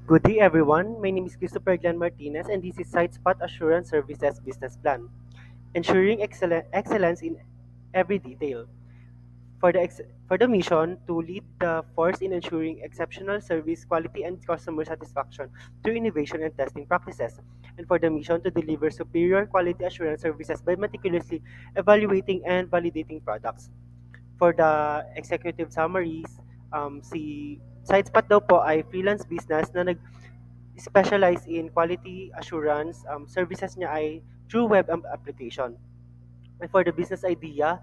Good day, everyone. My name is Christopher Glenn Martinez, and this is SiteSpot Assurance Services Business Plan, ensuring excellence in every detail. For the mission to lead the force in ensuring exceptional service quality and customer satisfaction through innovation and testing practices, and for the mission to deliver superior quality assurance services by meticulously evaluating and validating products. For the executive summaries, si SiteSpot daw po ay freelance business na specialize in quality assurance. Services niya ay through web application. And for the business idea,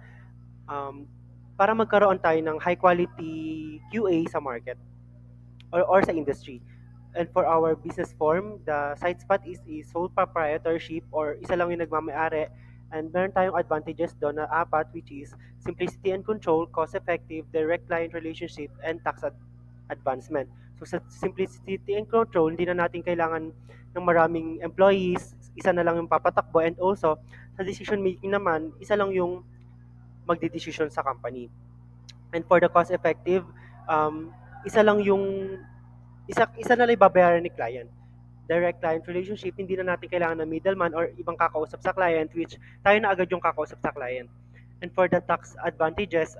um, para magkaroon tayo ng high quality QA sa market or sa industry. And for our business form, the SiteSpot is a sole proprietorship or isa lang yung nagmamayari. And meron tayong advantages doon na apat, which is simplicity and control, cost-effective, direct client relationship, and advancement. So sa simplicity and control, hindi na natin kailangan ng maraming employees, isa na lang yung papatakbo. And also, sa decision making naman, isa lang yung magdidesisyon sa company. And for the cost effective, um, isa lang yung isa na lang babayaran ni client. Direct client relationship, hindi na natin kailangan ng middleman or ibang kakausap sa client, which tayo na agad yung kakausap sa client. And for the tax advantages,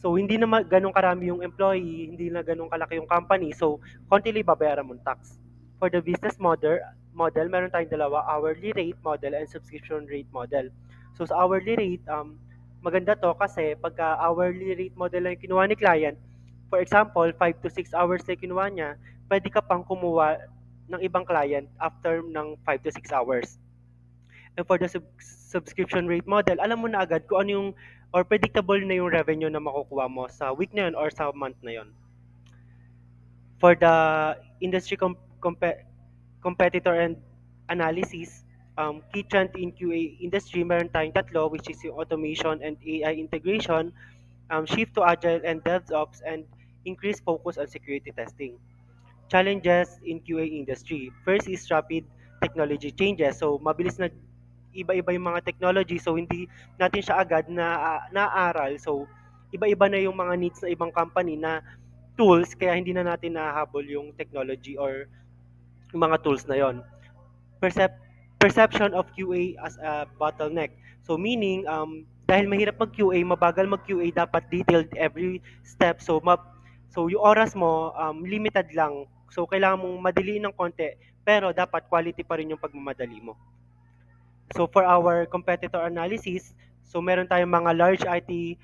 so hindi na ganun karami yung employee, hindi na ganun kalaki yung company, so konti lang babayaran mong tax. For the business model, meron tayong dalawa, hourly rate model and subscription rate model. So sa hourly rate, maganda to kasi pagka hourly rate model lang yung kinuha ni client, for example, 5 to 6 hours na kinuha niya, pwede ka pang kumuha ng ibang client after ng 5 to 6 hours. And for the subscription rate model, alam mo na agad kung ano yung or predictable na yung revenue na makukuha mo sa week na yun or sa month na yun. For the industry competitor and analysis, key trend in QA industry, meron tayong tatlo, which is yung automation and AI integration, shift to agile and DevOps, and increased focus on security testing. Challenges in QA industry. First is rapid technology changes. So, mabilis na iba-iba yung mga technology. So, hindi natin siya agad na naaral. So, iba-iba na yung mga needs ng ibang company na tools, kaya hindi na natin nahahabol yung technology or yung mga tools na yon. Percep- Perception of QA as a bottleneck. So, meaning, dahil mahirap mag-QA, mabagal mag-QA, dapat detailed every step. So, yung oras mo, limited lang. So, kailangan mong madaliin ng konti, pero dapat quality pa rin yung pagmamadali mo. So for our competitor analysis, so meron tayong mga large IT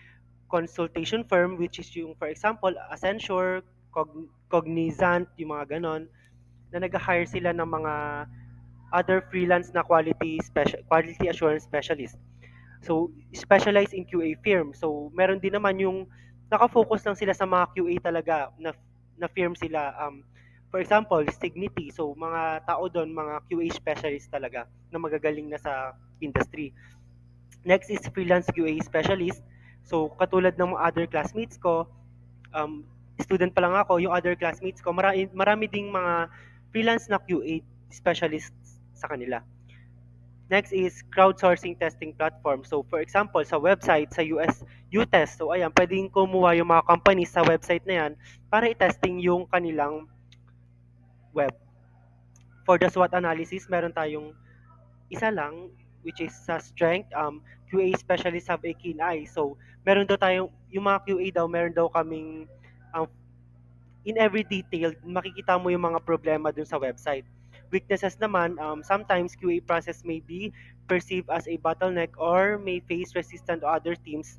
consultation firm, which is yung for example Accenture, Cognizant, yung mga ganon, na nag-hire sila ng mga other freelance na quality assurance specialist. So specialized in QA firm. So meron din naman yung naka-focus lang sila sa mga QA talaga na firm sila. For example, Signity. So mga tao doon, mga QA specialist talaga na magagaling na sa industry. Next is freelance QA specialist. So katulad ng mga other classmates ko, um, student pa lang ako, yung other classmates ko, marami ding mga freelance na QA specialists sa kanila. Next is crowdsourcing testing platform. So for example, sa website, sa UTest, so ayan, pwedeng kumuha yung mga companies sa website na yan para i-testing yung kanilang web. For the SWOT analysis, meron tayong isa lang, which is sa strength, QA specialists have a keen eye. So meron daw tayong, yung mga QA daw, meron daw kaming um, in every detail, makikita mo yung mga problema dun sa website. Weaknesses naman, sometimes QA process may be perceived as a bottleneck or may face resistance to other teams.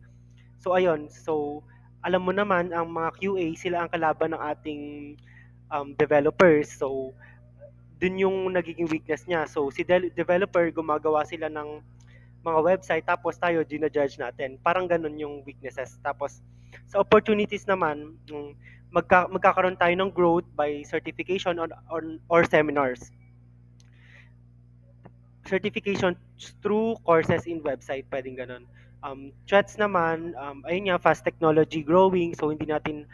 So ayun, so alam mo naman ang mga QA, sila ang kalaban ng ating developers. So dun yung nagiging weakness niya. So si developer, gumagawa sila ng mga website, tapos tayo ginajudge natin. Parang ganun yung weaknesses. Tapos sa opportunities naman, magkakaroon tayo ng growth by certification or seminars. Certification through courses in website, pwedeng ganun. Threats naman, ayun nga, fast technology growing, so hindi natin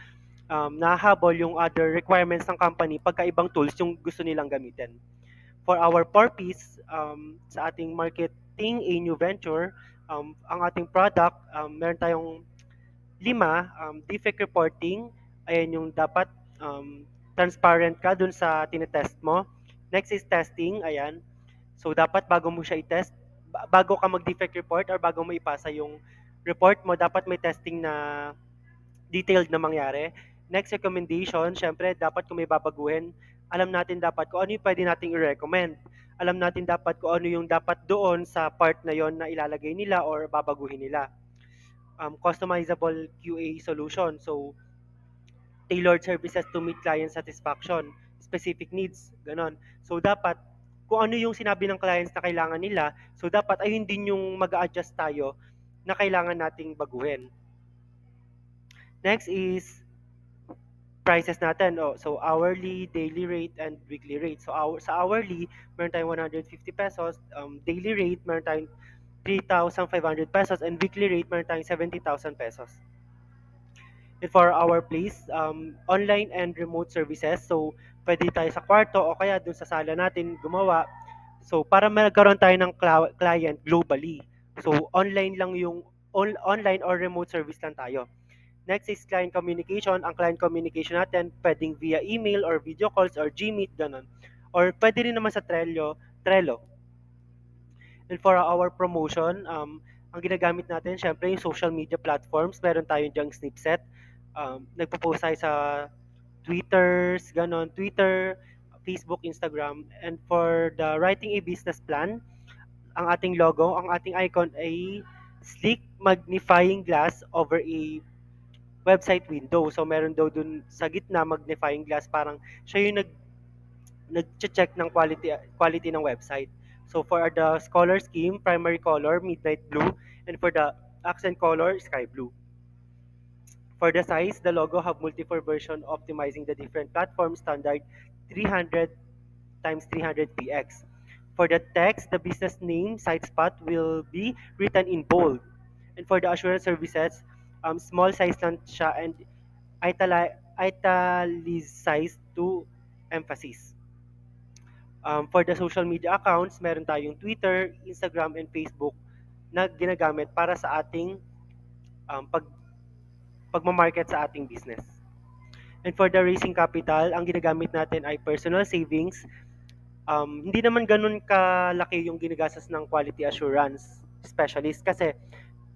nahahabol yung other requirements ng company pagka ibang tools yung gusto nilang gamitin. For our purpose, sa ating marketing, a new venture, ang ating product, meron tayong lima, defect reporting, ayan yung dapat, transparent ka dun sa tinetest mo. Next is testing, ayan. So, dapat bago mo siya i-test, bago ka mag-defect report or bago mo ipasa yung report mo, dapat may testing na detailed na mangyari. Next recommendation, syempre, dapat kung may babaguhin, alam natin dapat kung ano yung pwede nating i-recommend. Alam natin dapat kung ano yung dapat doon sa part na yon na ilalagay nila or babaguhin nila. Customizable QA solution. So, tailored services to meet client satisfaction, specific needs, ganon. So dapat kung ano yung sinabi ng clients na kailangan nila, so dapat ayun din yung mag-a-adjust tayo na kailangan nating baguhin. Next is prices natin. Oh, so hourly, daily rate, and weekly rate. So sa hourly, meron tayong 150 pesos. Daily rate, meron tayong 3,500 pesos. And weekly rate, meron tayong 70,000 pesos. And for our place, online and remote services. So, pwede tayo sa kwarto o kaya dun sa sala natin gumawa. So, para magkaroon tayo ng client globally. So, online lang yung online or remote service lang tayo. Next is client communication. Ang client communication natin, pwedeng via email or video calls or Gmeet, ganun. Or pwede rin naman sa Trello. And for our promotion, ang ginagamit natin, syempre, yung social media platforms. Meron tayong dyang Snipset. Nagpo-post tayo sa Twitter, Facebook, Instagram. And for the writing a business plan, ang ating logo, ang ating icon ay sleek magnifying glass over a website window. So meron daw dun sa gitna magnifying glass, parang siya yung nag-check ng quality ng website. So for the color scheme, primary color midnight blue, and for the accent color sky blue. For the size, the logo have multiple version optimizing the different platform standard 300 times 300 px. For the text, the business name SiteSpot will be written in bold. And for the assurance services, small size lang siya and italicized to emphasis. For the social media accounts, meron tayong Twitter, Instagram, and Facebook na ginagamit para sa ating pagmamarket sa ating business. And for the raising capital, ang ginagamit natin ay personal savings. Hindi naman ganun kalaki yung ginagastos ng quality assurance specialist kasi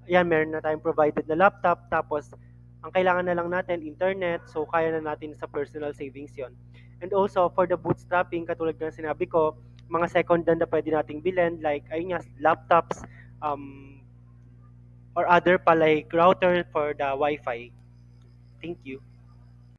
yan, meron na tayong provided na laptop, tapos ang kailangan na lang natin internet, so kaya na natin sa personal savings yon. And also for the bootstrapping, katulad ng sinabi ko, mga second hand na pwede nating bilhin like ayun nga, laptops, or other pa like router for the wifi. Thank you.